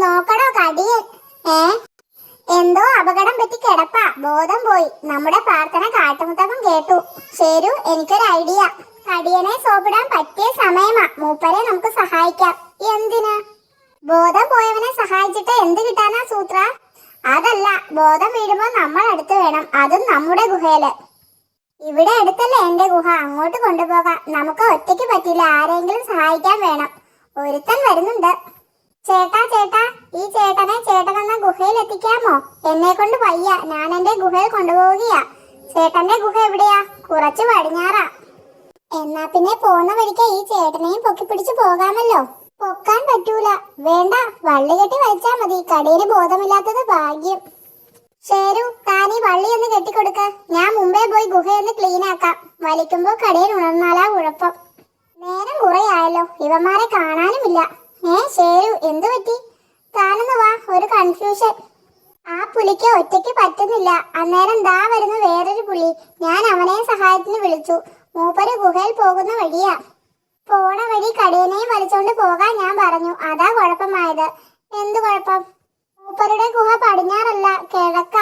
നോക്കടോ കടിയൻ. ഏ എന്തോ അപകടം പറ്റി കിടപ്പാ, ബോധം പോയി. നമ്മുടെ പ്രാർത്ഥന കാട്ടുമുത്തപ്പൻ കേട്ടു. ശരു, എനിക്കൊരു ഐഡിയ. കടിയനെ സോപ്പിടാൻ പറ്റിയ സമയമാ. മൂപ്പരെ നമുക്ക് സഹായിക്കാം. എന്തിനാ? ബോധം പോയവനെ സഹായിച്ചിട്ട് എന്ത് കിട്ടാനാ സൂത്ര? അതല്ല, ബോധം വീഴുമ്പോ നമ്മൾ അടുത്ത് വേണം, അതും നമ്മുടെ ഗുഹയില്. ഇവിടെ അടുത്തല്ലേ എന്റെ ഗുഹ, അങ്ങോട്ട് കൊണ്ടുപോകാം. നമുക്ക് ഒറ്റയ്ക്ക് പറ്റില്ല, ആരെങ്കിലും സഹായിക്കാൻ വേണം. ഒരുത്തൻ വരുന്നുണ്ട്. ചേട്ടാ ചേട്ടാ, ഈ ചേട്ടനെ ചേട്ടനെന്ന ഗുഹയിൽ എത്തിക്കാമോ? എന്നെ കൊണ്ട് വയ്യ, ഞാൻ എന്റെ ഗുഹയിൽ കൊണ്ടുപോവുകയാ. ചേട്ടന്റെ ഗുഹ എവിടെയാ? കുറച്ച് പടിഞ്ഞാറാ. എന്നാ പിന്നെ പോന്ന വഴിക്ക് ഈ ചേട്ടനെയും പൊക്കി പിടിച്ചു പോകാമല്ലോ. പൊക്കാൻ പറ്റൂല. വേണ്ട, വള്ളി കെട്ടി വലിച്ചാ മതി. കടിയിൽ ബോധമില്ലാത്തത് ഭാഗ്യം. ശരു, താൻ ഈ വള്ളി ഒന്ന് കെട്ടിക്കൊടുക്ക. ഞാൻ മുമ്പേ പോയി ഗുഹയൊന്ന് ക്ലീൻ ആക്കാം. വലിക്കുമ്പോ കടിയിൽ ഉണർന്നാലാ കുഴപ്പം. നേരം കുറയായല്ലോ, ഇവന്മാരെ കാണാനുമില്ല. ശരു, എന്തു പറ്റി? താനൊന്ന് വാ, ഒരു കൺഫ്യൂഷൻ. ആ പുലിക്ക് ഒറ്റയ്ക്ക് പറ്റുന്നില്ല. അന്നേരം ദാ വരുന്നു വേറൊരു പുലി. ഞാൻ അവനെയും സഹായത്തിന് വിളിച്ചു. മൂപ്പര് ഗുഹയിൽ പോകുന്ന വഴിയാ. പോണ വഴി കടിയനെയും വലിച്ചോണ്ട് പോകാൻ ഞാൻ പറഞ്ഞു. അതാ കുഴപ്പമായത്. എന്തു കുഴപ്പം? മൂപ്പരുടെ ഗുഹ പടിഞ്ഞാറല്ല, കിഴക്ക.